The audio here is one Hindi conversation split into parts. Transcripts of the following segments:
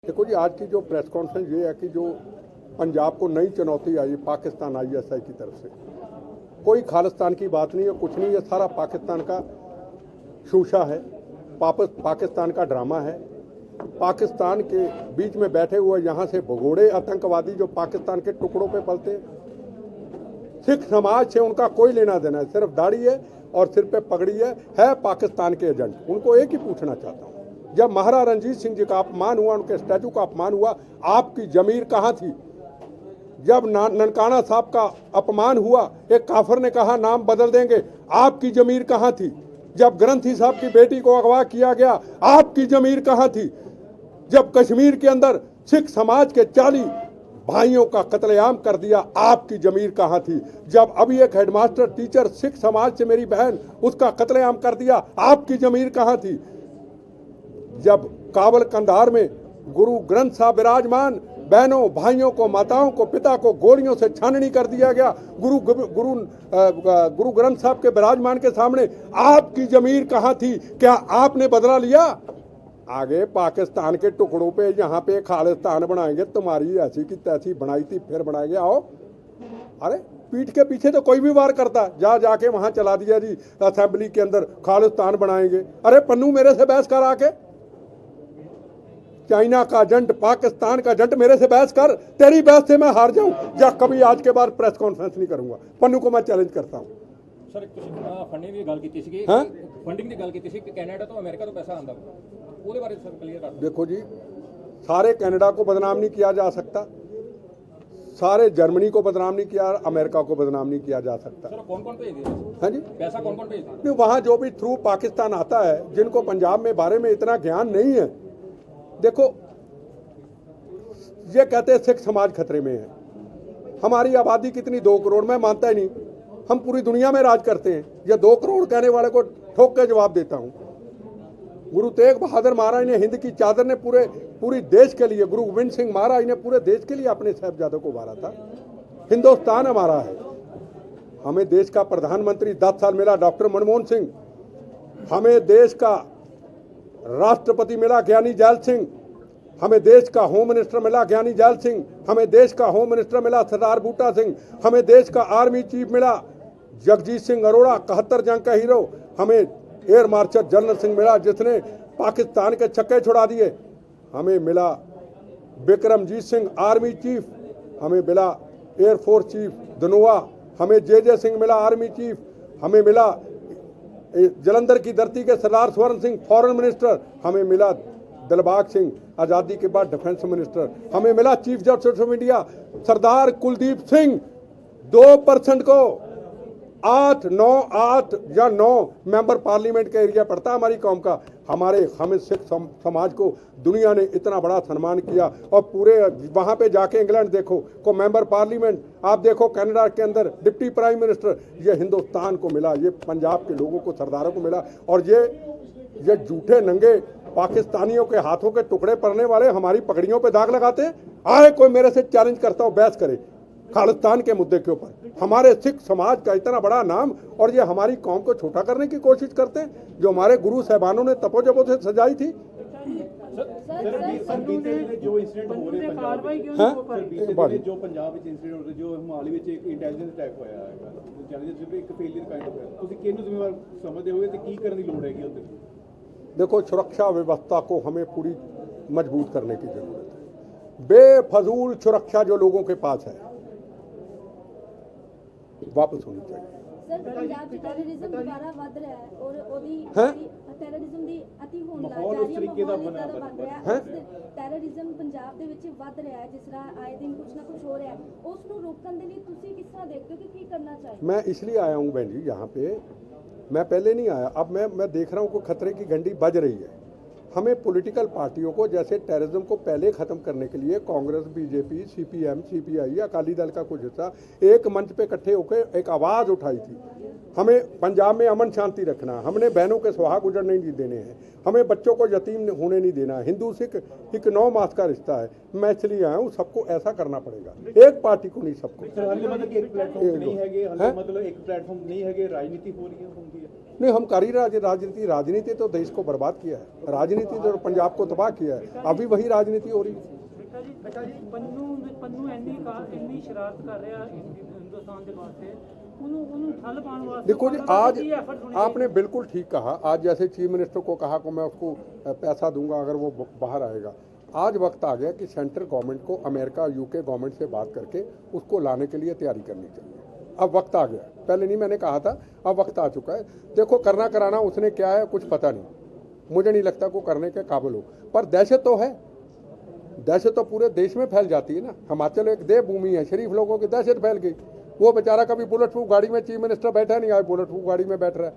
देखो जी, आज की जो प्रेस कॉन्फ्रेंस ये है कि जो पंजाब को नई चुनौती आई पाकिस्तान ISI की तरफ से, कोई खालिस्तान की बात नहीं है, कुछ नहीं है, सारा पाकिस्तान का शूशा है, पाकिस्तान का ड्रामा है। पाकिस्तान के बीच में बैठे हुए यहाँ से भगोड़े आतंकवादी जो पाकिस्तान के टुकड़ों पे पलते हैं। सिख समाज से उनका कोई लेना देना है, सिर्फ दाढ़ी है और सिर पे पगड़ी है पाकिस्तान के एजेंट। उनको एक ही पूछना चाहता हूँ, जब महाराजा रणजीत सिंह जी का अपमान हुआ, उनके स्टैचू का अपमान हुआ, आपकी जमीर कहाँ थी? जब ननकाना साहब का अपमान हुआ, एक काफिर ने कहा नाम बदल देंगे, आपकी जमीर कहाँ थी? जब ग्रंथी साहब की बेटी को अगवा किया गया, आपकी जमीर कहाँ थी? जब कश्मीर के अंदर सिख समाज के 40 भाइयों का कत्लेआम कर दिया, आपकी जमीर कहाँ थी? जब अभी एक हेडमास्टर टीचर सिख समाज से मेरी बहन, उसका कत्लेआम कर दिया, आपकी जमीर कहाँ थी? जब काबल कंधार में गुरु ग्रंथ साहब विराजमान, बहनों भाइयों को, माताओं को, पिता को गोलियों से छाननी कर दिया गया, गुरु ग्रंथ साहब के विराजमान के सामने आपकी जमीर कहाँ थी? क्या आपने बदला लिया? आगे पाकिस्तान के टुकड़ों पे यहाँ पे खालिस्तान बनाएंगे, तुम्हारी ऐसी की तैसी बनाई थी, फिर बनाएंगे। आओ, अरे पीठ के पीछे तो कोई भी वार करता, जाके वहां चला दिया जी असेंबली के अंदर खालिस्तान बनाएंगे। अरे पन्नू, मेरे से बहस कर आके, चाइना का एजेंट, पाकिस्तान का एजेंट, मेरे से बहस कर, तेरी बहस से मैं हार जाऊं या कभी आज के बाद प्रेस कॉन्फ्रेंस नहीं करूंगा। पन्नू को मैं चैलेंज करता हूं। सर फंडिंग की गल कीती सी, फंडिंग की गल कीती सी कि कनाडा तो अमेरिका तो पैसा आंदा, ਉਹਦੇ बारे सर क्लियर कर। देखो जी, सारे कनाडा को बदनाम नहीं किया जा सकता, सारे जर्मनी को बदनाम नहीं किया, अमेरिका को बदनाम नहीं किया जा सकता। सर कौन कौन भेज दिया? हाँ जी, पैसा कौन कौन भेजता है? नहीं, वहाँ जो भी थ्रू पाकिस्तान आता है, जिनको पंजाब में बारे में इतना ज्ञान नहीं है, देखो ये कहते हैं सिख समाज खतरे में है। हमारी आबादी कितनी? 2 करोड़। मैं मानता ही नहीं, हम पूरी दुनिया में राज करते हैं। ये 2 करोड़ कहने वाले को ठोक के जवाब देता हूँ। गुरु तेग बहादुर महाराज ने हिंद की चादर ने पूरी देश के लिए, गुरु गोविंद सिंह महाराज ने पूरे देश के लिए अपने साहबजादों को उभारा था। हिंदुस्तान हमारा है। हमें देश का प्रधानमंत्री 10 साल मिला डॉक्टर मनमोहन सिंह, हमें देश का राष्ट्रपति मिला ज्ञानी जैल सिंह, हमें देश का होम मिनिस्टर मिला ज्ञानी जैल सिंह, हमें देश का होम मिनिस्टर मिला सरदार बूटा सिंह, हमें देश का आर्मी चीफ मिला जगजीत सिंह अरोड़ा, 71 जंग का हीरो, हमें एयर मार्शल जनरल सिंह मिला जिसने पाकिस्तान के छक्के छुड़ा दिए, हमें मिला बिक्रमजीत सिंह आर्मी चीफ, हमें मिला एयरफोर्स चीफ धनोआ, हमें जे सिंह मिला आर्मी चीफ, हमें मिला जलंधर की धरती के सरदार स्वर्ण सिंह फॉरेन मिनिस्टर, हमें मिला दिलबाग सिंह आज़ादी के बाद डिफेंस मिनिस्टर, हमें मिला चीफ जस्टिस ऑफ इंडिया सरदार कुलदीप सिंह। 2% को 8 या 9 मेंबर पार्लियामेंट का एरिया पड़ता हमारी कौम का। हमें सिख समाज को दुनिया ने इतना बड़ा सम्मान किया, और पूरे वहाँ पे जाके इंग्लैंड देखो को मेंबर पार्लियामेंट, आप देखो कनाडा के अंदर डिप्टी प्राइम मिनिस्टर, ये हिंदुस्तान को मिला, ये पंजाब के लोगों को, सरदारों को मिला। और ये झूठे नंगे पाकिस्तानियों के हाथों के टुकड़े पड़ने वाले हमारी पगड़ियों पे दाग लगाते हैं। आए कोई मेरे से चैलेंज करता हो, बहस करे खालिस्तान के मुद्दे के ऊपर। हमारे सिख समाज का इतना बड़ा नाम, और ये हमारी कौम को छोटा करने की कोशिश करते हैं, जो हमारे गुरु साहबानों ने तपोजपों से सजाई थी। जो इंसिडेंट हो रहे पंजाब में, जो पंजाब में इंसिडेंट हो रहे, जो हिमालय में एक इंटेलिजेंस अटैक होया है, इंटेलिजेंस एक फेलियर काइंड ऑफ है, ਤੁਸੀਂ ਕਿਹਨੂੰ ਜ਼ਿੰਮੇਵਾਰ ਸਮਝਦੇ ਹੋਗੇ ਤੇ ਕੀ ਕਰਨ ਦੀ ਲੋੜ ਹੈਗੀ ਉੱਤੇ? देखो, सुरक्षा व्यवस्था को हमें पूरी मजबूत करने की जरूरत है। बेफजूल सुरक्षा जो लोगों के पास है वापस होनी चाहिए। सर पंजाब में टेररिज्म दोबारा बढ़ रहा है और टेररिज्म ਦੀ ਅਤੀ ਹੋਣ ਲੱਗ ਰਹੀ ਹੈ। टेररिज्म पंजाब ਦੇ ਵਿੱਚ ਵੱਧ ਰਿਹਾ है, जिस तरह आए दिन कुछ ना कुछ हो रहा है, ਉਸ ਨੂੰ रोकने के लिए ਤੁਸੀਂ किस तरह देखते हो कि ਕੀ करना चाहिए? मैं इसलिए आया हूँ बहन जी यहाँ पे, मैं पहले नहीं आया, अब मैं देख रहा हूँ कि खतरे की घंटी बज रही है। हमें पॉलिटिकल पार्टियों को, जैसे टेररिज्म को पहले ख़त्म करने के लिए Congress, BJP, CPM, CPI, Akali Dal का कुछ हिस्सा एक मंच पे इकट्ठे होकर एक आवाज़ उठाई थी। हमें पंजाब में अमन शांति रखना, हमने बहनों के सुहाग उजड़ने नहीं देने हैं, हमें बच्चों को यतीम होने नहीं देना। हिंदू सिख एक 9 मास का रिश्ता है। मैं इसलिए आया हूँ, सबको ऐसा करना पड़ेगा, एक पार्टी को नहीं, सबको। मतलब एक प्लेटफॉर्म नहीं है, मतलब एक प्लेटफॉर्म नहीं है, राजनीति हो रही है। नहीं, हम कर ही राजनीति। राजनीति तो देश को बर्बाद किया है, राजनीति तो पंजाब को तबाह किया है, अभी वही राजनीति हो रही है। ਪੰਨੂ ਇੰਨੀ ਸ਼ਰਾਰਤ ਕਰ ਰਿਹਾ ਹਿੰਦੁਸਤਾਨ ਦੇ ਵਾਸਤੇ ਉਹਨੂੰ ਠੱਲ ਪਾਉਣ ਵਾਸਤੇ। देखो जी, आज आपने बिल्कुल ठीक कहा। आज जैसे चीफ मिनिस्टर को कहा कि मैं उसको पैसा दूंगा अगर वो बाहर आएगा, आज वक्त आ गया कि सेंट्रल गवर्नमेंट को अमेरिका यूके गवर्नमेंट से बात करके उसको लाने के लिए तैयारी करनी चाहिए। अब वक्त आ गया, पहले नहीं मैंने कहा था, अब वक्त आ चुका है। देखो करना कराना उसने क्या है कुछ पता नहीं, मुझे नहीं लगता को करने के काबिल हो, पर दहशत तो है। दहशत तो पूरे देश में फैल जाती है ना। हिमाचल एक देव भूमि है, शरीफ लोगों की दहशत फैल गई। वो बेचारा कभी बुलेट प्रूफ गाड़ी में चीफ मिनिस्टर बैठा नहीं, आज बुलेट प्रूफ गाड़ी में बैठ रहा है।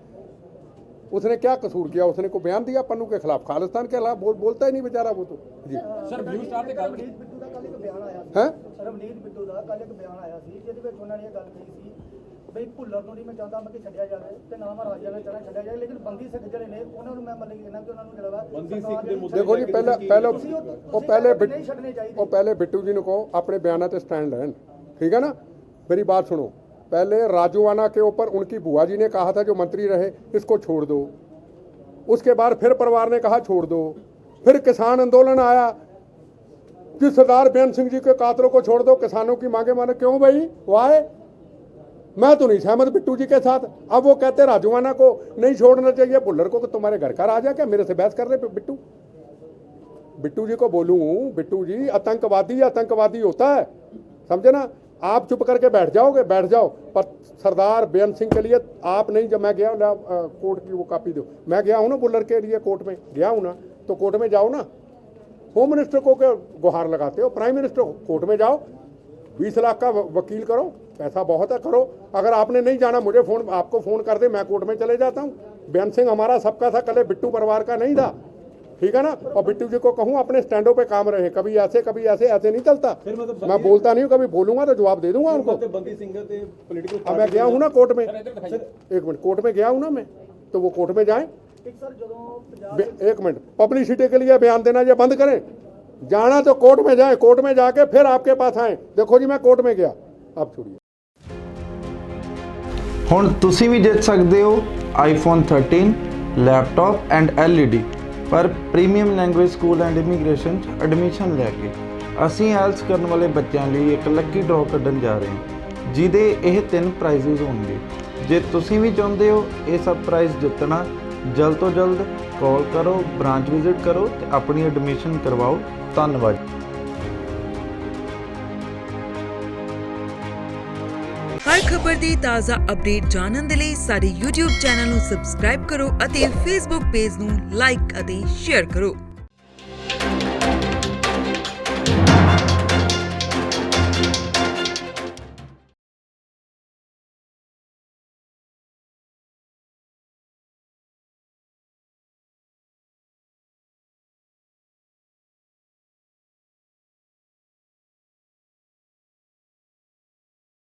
उसने क्या कसूर किया? उसने को बयान दिया पन्नू के खिलाफ, खालिस्तान के खिलाफ बोलता ही नहीं बेचारा वो तो जी। ਸਰ ਬਲੂ ਸਟਾਰ ਤੇ ਗੱਲ ਰਵਨੀਤ ਬਿੱਟੂ ਦਾ ਕੱਲ ਇੱਕ ਬਿਆਨ ਆਇਆ ਸੀ। हैं ਰਵਨੀਤ ਬਿੱਟੂ ਦਾ ਕੱਲ ਇੱਕ ਬਿਆਨ ਆਇਆ ਸੀ ਜਿਹਦੇ ਵਿੱਚ ਉਹਨਾਂ ਨੇ ਇਹ ਗੱਲ ਕਹੀ ਸੀ ਬਈ ਭੁੱਲਰ ਨੂੰ ਨਹੀਂ ਮੈਂ ਚਾਹੁੰਦਾ ਮੈਂ ਕਿ ਛੱਡਿਆ ਜਾਵੇ ਤੇ ਨਾ ਮੈਂ ਰਾਜਾ ਨੂੰ ਚਾਹੁੰਦਾ ਛੱਡਿਆ ਜਾਵੇ, ਲੇਕਿਨ ਬੰਦੀ ਸਿੱਖ ਜਿਹੜੇ ਨੇ ਉਹਨਾਂ ਨੂੰ ਮੈਂ ਮਤਲਬ ਕਿ ਇਹਨਾਂ ਕਿ ਉਹਨਾਂ ਨੂੰ ਜਿਹੜਾ ਵਾ ਬੰਦੀ ਸਿੱਖ ਦੇ ਮੁੱਦੇ देखो जी, पहले बिट्टू जी ने कहो अपने बयाना से स्टैंड लें, ठीक है ना। मेरी बात सुनो, पहले राजूआना के ऊपर उनकी बुआ जी ने कहा था जो मंत्री रहे इसको छोड़ दो, उसके बाद फिर परिवार ने कहा छोड़ दो, फिर किसान आंदोलन आया कि सरदार बेअंत सिंह जी के कातलों को छोड़ दो, किसानों की मांगे माने। क्यों भाई वाह, मैं तो नहीं सहमत बिट्टू जी के साथ। अब वो कहते राजूआना को नहीं छोड़ना चाहिए, भुल्लर को तुम्हारे घर का राजा क्या मेरे से बहस कर रहे बिट्टू? बिट्टू जी को बोलूं, बिट्टू जी आतंकवादी होता है, समझे ना। आप चुप करके बैठ जाओगे, बैठ जाओ, पर सरदार बेअंत सिंह के लिए आप नहीं। जब मैं गया कोर्ट की वो कापी दो, मैं गया हूँ ना बुल्लर के लिए कोर्ट में गया हूँ ना, तो कोर्ट में जाओ ना। होम मिनिस्टर को क्या गुहार लगाते हो? प्राइम मिनिस्टर को कोर्ट में जाओ, 20 लाख का वकील करो, पैसा बहुत है, करो। अगर आपने नहीं जाना मुझे फोन, आपको फ़ोन कर दे, मैं कोर्ट में चले जाता हूँ। बेअंत सिंह हमारा सबका था, कल बिट्टू परिवार का नहीं था, ठीक है ना। और बिट्टू जी को कहूँ अपने स्टैंडों पे काम रहे, कभी ऐसे ऐसे नहीं चलता। मैं बोलता नहीं हूँ, कभी बोलूंगा तो जवाब दे दूंगा उनको। ਬੰਦੀ ਸਿੰਘ ਤੇ ਪੋਲੀਟੀਕਲ अब मैं गया हूँ ना कोर्ट में, एक मिनट, कोर्ट में गया हूँ ना मैं, तो वो कोर्ट में जाएं। ਇੱਕ ਸਰ ਜਦੋਂ ਪੰਜਾਬ एक मिनट, पब्लिसिटी के लिए बयान देना ये बंद करें, जाना तो कोर्ट में जाए, कोर्ट में जाके फिर आपके पास आए। देखो जी मैं कोर्ट में गया, आप छोड़िए। ਹੁਣ ਤੁਸੀਂ ਵੀ ਜਿੱਤ ਸਕਦੇ ਹੋ ਆਈਫੋਨ 13 ਲੈਪਟਾਪ ਐਂਡ LED ਪਰ premium language school and immigration 'ਚ ਐਡਮਿਸ਼ਨ ਲੈ ਕੇ। ਅਸੀਂ ਆਇਲਸ ਕਰਨ ਵਾਲੇ ਬੱਚਿਆਂ ਲਈ ਇੱਕ ਲੱਕੀ ਡਰਾਅ ਕੱਢਣ ਜਾ ਰਹੇ ਹਾਂ ਜਿਹਦੇ ਇਹ 3 ਪ੍ਰਾਈਜ਼ਸ ਹੋਣਗੇ। ਜੇ ਤੁਸੀਂ ਵੀ ਚਾਹੁੰਦੇ ਹੋ ਇਹ ਸਭ ਪ੍ਰਾਈਜ਼ ਜਿੱਤਣਾ, ਜਲਦ ਤੋਂ ਜਲਦ ਕਾਲ ਕਰੋ, ਬ੍ਰਾਂਚ ਵਿਜ਼ਿਟ ਕਰੋ ਤੇ ਆਪਣੀ ਐਡਮਿਸ਼ਨ ਕਰਵਾਓ। ਧੰਨਵਾਦ। ਹਰ ਖਬਰ ਦੀ ਤਾਜ਼ਾ ਅਪਡੇਟ ਜਾਣਨ ਦੇ ਲਈ ਸਾਡੇ YouTube ਚੈਨਲ ਨੂੰ ਸਬਸਕ੍ਰਾਈਬ ਕਰੋ ਅਤੇ Facebook ਪੇਜ ਨੂੰ ਲਾਈਕ ਅਤੇ ਸ਼ੇਅਰ ਕਰੋ।